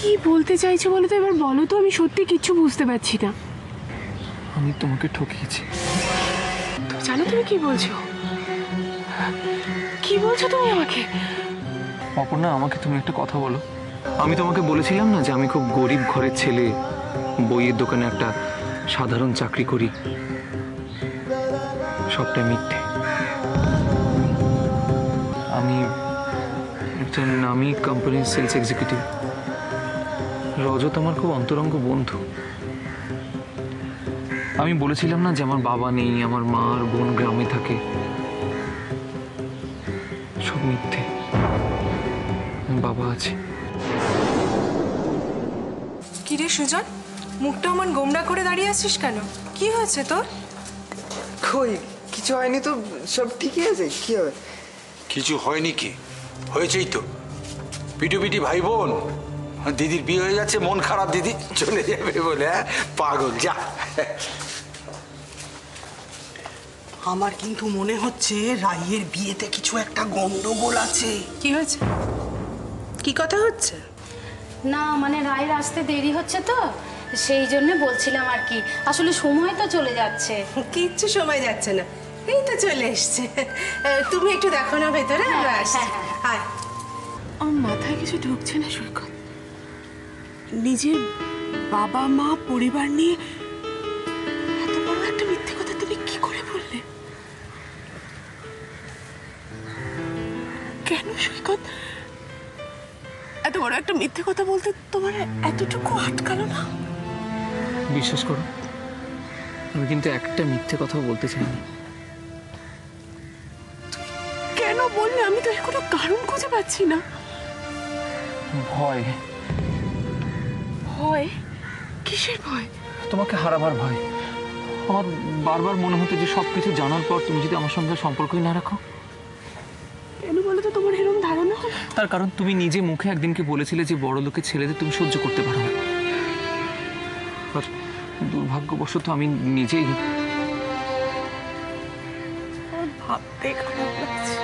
কি বলতে চাইছো বলো তো, এবার বলো তো, আমি সত্যি কিচ্ছু বুঝতে পারছি না। আমি তোমাকে ঠকিয়েছি। তুমি জানো তুমি কি বলছো? কি বলছো তুমি আমাকে? অপর্ণা, আমাকে তুমি একটা কথা বলো। আমি তোমাকে বলেছিলাম না যে আমি খুব গরিব ঘরের ছেলে, বইয়ের দোকানে একটা সাধারণ চাকরি করি। সবটাই মিথ্যে। আমি একটা নামি কোম্পানির সেলস এক্সিকিউটিভ। রজত আমার খুব অন্তরঙ্গ বন্ধু। আমি বলেছিলাম না যে আমার বাবা নেই, আমার মা আর বোন গ্রামে থাকে। সব মিথ্যে। বাবা আছে। কিরে সুজন, মুখটা আমার গোমড়া করে দাঁড়িয়ে আছিস কেন? কি হয়েছে তোর? কই কিছু হয়নি তো, সব ঠিকই আছে। কি হবে? কিছু হয়নি কি, হয়েছেই তো। পিটুপিটি ভাই বোন, দিদির বিয়ে হয়ে যাচ্ছে, মন খারাপ দিদি চলে যাবে বলে। পাগল যা। আমার কিন্তু মনে হচ্ছে রাইয়ের বিয়েতে কিছু একটা গন্ডগোল আছে। কি হয়েছে? কি কথা হচ্ছে? না মানে রায়ের আসতে দেরি হচ্ছে তো, সেই জন্য বলছিলাম আর কি। আসলে সময় তো চলে যাচ্ছে। কিচ্ছু সময় যাচ্ছে না, এই তো চলে এসছে। তুমি একটু দেখো না ভেতরে, আমরা আসছি। আয়। আমার মাথায় কিছু ঢুকছে না সৈকত। নিজের বাবা মা পরিবার নিয়ে এত বড় একটা মিথ্যে কথা তুমি কি করে বললে? কেন সৈকত এত বড় একটা মিথ্যে কথা বলতে তোমার এতটুকু আটকালো না? বিশ্বাস করো, আমি কিন্তু একটা মিথ্যে কথাও বলতে চাইনি। কেন বললে? আমি তো এর কোনো কারণ খুঁজে পাচ্ছি না। ভয়। ভয়? কিসের ভয়? তোমাকে হারাবার ভয়। আমার বারবার মনে হতো যে সবকিছু জানার পর তুমি যদি আমার সঙ্গে সম্পর্কই না রাখো। কেন বলো তো তোমার এরকম ধারণা হলো? তার কারণ তুমি নিজে মুখে একদিনকে বলেছিলে যে বড় লোকের ছেলেদের তুমি সহ্য করতে পারো না। আর দুর্ভাগ্যবশত আমি নিজেই। ভাবতে খারাপ লাগছে।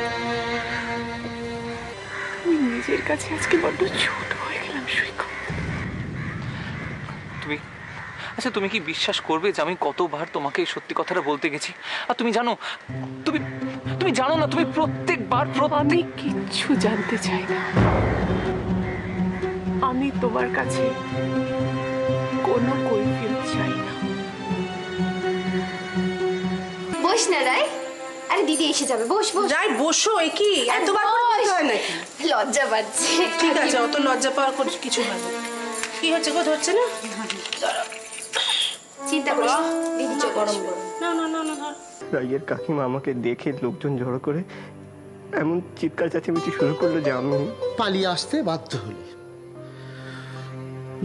আমি নিজের কাছে আজকে বড্ড ছোট হয়ে গেলাম সৈকত। তুমি আচ্ছা, তুমি কি বিশ্বাস করবে যে আমি কতবার তোমাকে এই সত্যি কথাটা বলতে গেছি? আর তুমি জানো, তুমি তুমি জানো না, তুমি প্রত্যেকবার আমি কিচ্ছু জানতে চাই না। আমি তোমার কাছে কোনো কৈফিয়ত চাই না। বস না রাই। আরে দিদি এসে যাবে, বস বস। রাই বসো। এ কি এতবার করে বলতে হয় নাকি? লজ্জা পাচ্ছে। ঠিক আছে, অত লজ্জা পাওয়ার কিছু হয় না। কি হচ্ছে গো, ধরছে না? চিন্তা করিস না, দিদি চলে গরম আসবে। গরম। না না না না ধর। রাইয়ের কাকিমা আমাকে দেখে লোকজন জড়ো করে এমন চিৎকার চেঁচামেচি শুরু করলো যে আমি পালিয়ে আসতে বাধ্য হলি।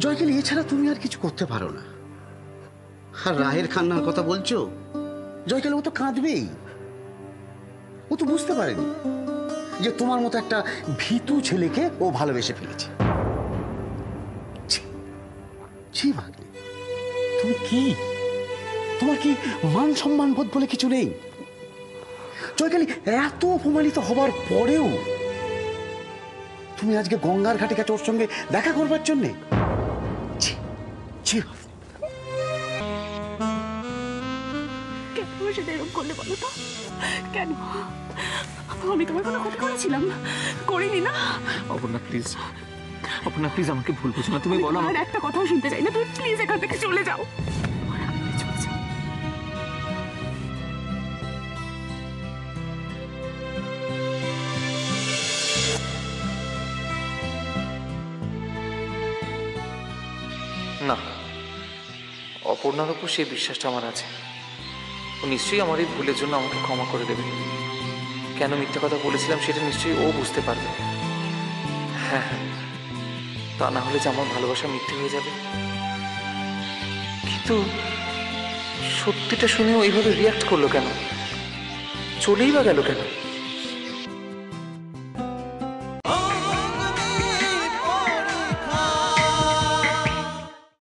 জয়কালী, এছাড়া তুমি আর কিছু করতে পারো না। আর রাহের কান্নার কথা বলছো, জয়কালী ও তো কাঁদবেই। ও তো বুঝতে পারেনি যে তোমার মতো একটা ভীতু ছেলেকে ও ভালোবেসে ফেলেছে। ছি, ছি ভাগ্নে, তুমি কি, তোমার কি মান সম্মান বোধ বলে কিছু নেই? জয়কালী, এত অপমানিত হবার পরেও তুমি আজকে গঙ্গার ঘাটে গেছো ওর সঙ্গে দেখা করবার জন্যে? ছি, ছি ভাগ্নে। কেন আমার সাথে এরকম করলে বলো তো? কেন? আমি তোমার কোনো ক্ষতি করেছিলাম? করিনি না? অপর্ণা প্লিজ, অপর্ণা প্লিজ আমাকে ভুল বুঝো না। তুমি বলো। আর একটা কথাও শুনতে চাই না। তুমি প্লিজ এখান থেকে চলে যাও। চলে যাও। না, অপর্ণার উপর সেই বিশ্বাসটা আমার আছে। ও নিশ্চয়ই আমার এই ভুলের জন্য আমাকে ক্ষমা করে দেবে। কেন মিথ্যে কথা বলেছিলাম সেটা নিশ্চয়ই ও বুঝতে পারবে। হ্যাঁ হ্যাঁ, তা না হলে যে আমার ভালোবাসা মিথ্যে হয়ে যাবে। কিন্তু সত্যিটা শুনে ও এইভাবে রিয়াক্ট করলো কেন? চলেই বা গেল কেন?